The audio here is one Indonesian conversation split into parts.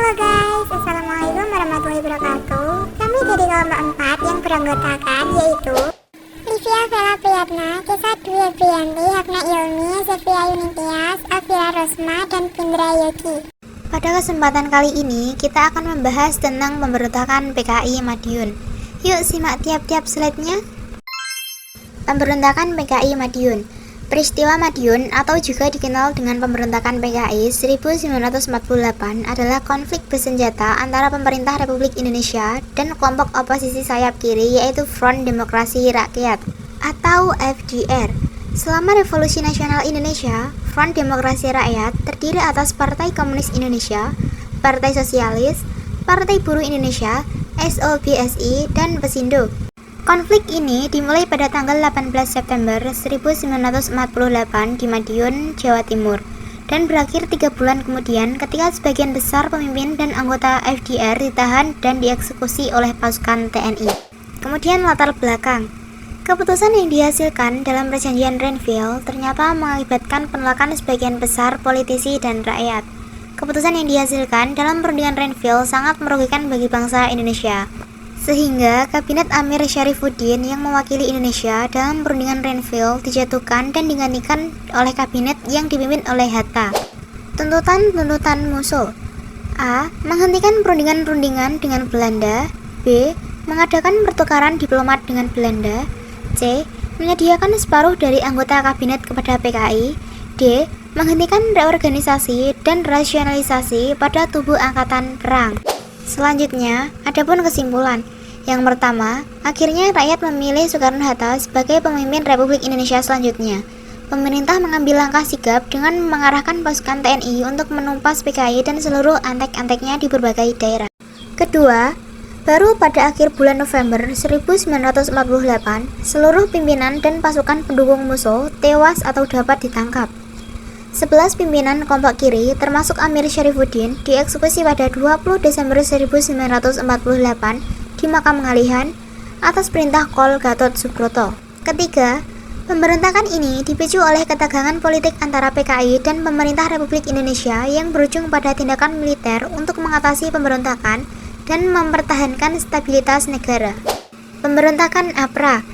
Halo guys, Assalamualaikum warahmatullahi wabarakatuh. Kami dari kelompok 4 yang beranggotakan yaitu Livia Vela Priyatna, Kesa Dwi Febrianti, Hafna Ilmi, Zefia Yunitias, Afira Rosma, dan Pindra Yogi. Pada kesempatan kali ini, kita akan membahas tentang pemberontakan PKI Madiun. Yuk simak tiap-tiap slide-nya. Pemberontakan PKI Madiun. Peristiwa Madiun atau juga dikenal dengan pemberontakan PKI 1948 adalah konflik bersenjata antara pemerintah Republik Indonesia dan kelompok oposisi sayap kiri yaitu Front Demokrasi Rakyat atau FDR. Selama Revolusi Nasional Indonesia, Front Demokrasi Rakyat terdiri atas Partai Komunis Indonesia, Partai Sosialis, Partai Buruh Indonesia, SOBSI, dan Pesindo. Konflik ini dimulai pada tanggal 18 September 1948 di Madiun, Jawa Timur, dan berakhir 3 bulan kemudian ketika sebagian besar pemimpin dan anggota FDR ditahan dan dieksekusi oleh pasukan TNI. Kemudian latar belakang. Keputusan yang dihasilkan dalam perjanjian Renville ternyata mengakibatkan penolakan sebagian besar politisi dan rakyat. Keputusan yang dihasilkan dalam perundingan Renville sangat merugikan bagi bangsa Indonesia. Sehingga Kabinet Amir Syarifuddin yang mewakili Indonesia dalam perundingan Renville dijatuhkan dan digantikan oleh kabinet yang dipimpin oleh Hatta. Tuntutan musuh: A. Menghentikan perundingan-perundingan dengan Belanda. B. Mengadakan pertukaran diplomat dengan Belanda. C. Menyediakan separuh dari anggota kabinet kepada PKI. D. Menghentikan reorganisasi dan rasionalisasi pada tubuh angkatan perang. Selanjutnya, adapun kesimpulan. Yang pertama, akhirnya rakyat memilih Soekarno-Hatta sebagai pemimpin Republik Indonesia selanjutnya. Pemerintah mengambil langkah sigap dengan mengarahkan pasukan TNI untuk menumpas PKI dan seluruh antek-anteknya di berbagai daerah. Kedua, baru pada akhir bulan November 1948, seluruh pimpinan dan pasukan pendukung musuh tewas atau dapat ditangkap. 11 pimpinan kelompok kiri, termasuk Amir Syarifuddin, dieksekusi pada 20 Desember 1948 di Makam Ngalihan atas perintah Kol Gatot Subroto. Ketiga, pemberontakan ini dipicu oleh ketegangan politik antara PKI dan pemerintah Republik Indonesia yang berujung pada tindakan militer untuk mengatasi pemberontakan dan mempertahankan stabilitas negara. Pemberontakan APRA.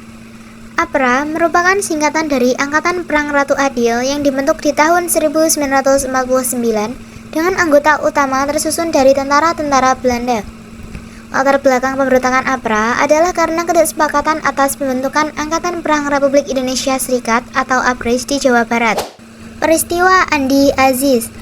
APRA merupakan singkatan dari Angkatan Perang Ratu Adil yang dibentuk di tahun 1949 dengan anggota utama tersusun dari tentara-tentara Belanda. Latar belakang pemberontakan APRA adalah karena ketidaksepakat atas pembentukan Angkatan Perang Republik Indonesia Serikat atau APRIS di Jawa Barat. Peristiwa Andi Aziz.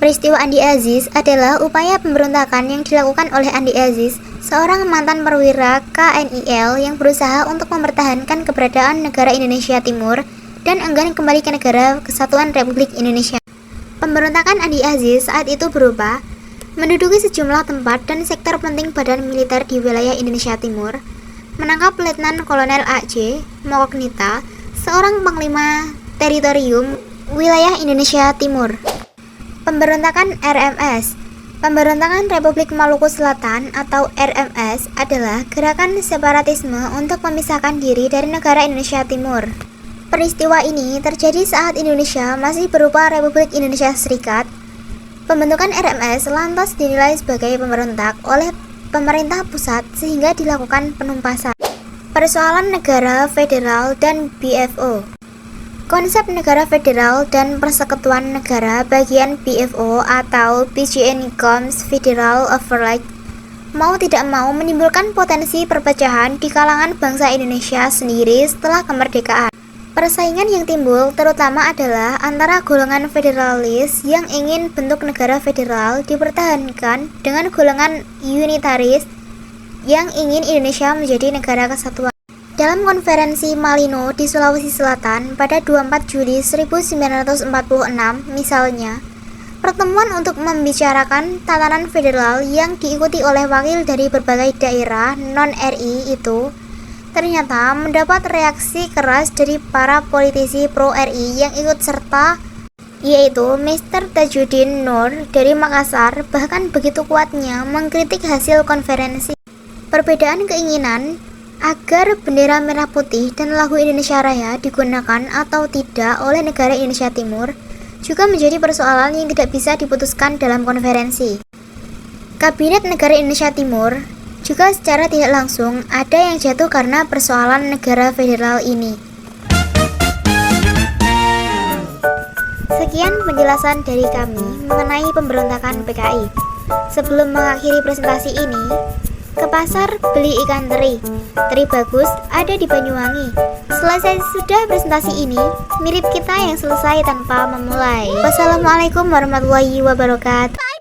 Peristiwa Andi Aziz adalah upaya pemberontakan yang dilakukan oleh Andi Aziz, seorang mantan perwira KNIL yang berusaha untuk mempertahankan keberadaan negara Indonesia Timur dan enggan kembali ke negara Kesatuan Republik Indonesia. Pemberontakan Andi Aziz saat itu berupa menduduki sejumlah tempat dan sektor penting badan militer di wilayah Indonesia Timur, menangkap Letnan Kolonel A.J. Mokognita, seorang panglima teritorium wilayah Indonesia Timur. Pemberontakan RMS. Pemberontakan Republik Maluku Selatan atau RMS adalah gerakan separatisme untuk memisahkan diri dari negara Indonesia Timur. Peristiwa ini terjadi saat Indonesia masih berupa Republik Indonesia Serikat. Pembentukan RMS lantas dinilai sebagai pemberontak oleh pemerintah pusat sehingga dilakukan penumpasan. Persoalan negara federal dan BFO. Konsep negara federal dan persekutuan negara bagian BFO atau BGN-Coms Federal Overlord mau tidak mau menimbulkan potensi perpecahan di kalangan bangsa Indonesia sendiri setelah kemerdekaan. Persaingan yang timbul terutama adalah antara golongan federalis yang ingin bentuk negara federal dipertahankan dengan golongan unitaris yang ingin Indonesia menjadi negara kesatuan. Dalam konferensi Malino di Sulawesi Selatan pada 24 Juli 1946 misalnya, pertemuan untuk membicarakan tatanan federal yang diikuti oleh wakil dari berbagai daerah non-RI itu ternyata mendapat reaksi keras dari para politisi pro-RI yang ikut serta, yaitu Mr. Tajuddin Nur dari Makassar bahkan begitu kuatnya mengkritik hasil konferensi. Perbedaan keinginan agar bendera merah putih dan lagu Indonesia Raya digunakan atau tidak oleh negara Indonesia Timur juga menjadi persoalan yang tidak bisa diputuskan dalam konferensi. Kabinet Negara Indonesia Timur juga secara tidak langsung ada yang jatuh karena persoalan negara federal ini. Sekian penjelasan dari kami mengenai pemberontakan PKI. Sebelum mengakhiri presentasi ini, ke pasar beli ikan teri. Teri bagus ada di Banyuwangi. Selesai sudah presentasi ini, mirip kita yang selesai tanpa memulai. Wassalamualaikum warahmatullahi wabarakatuh.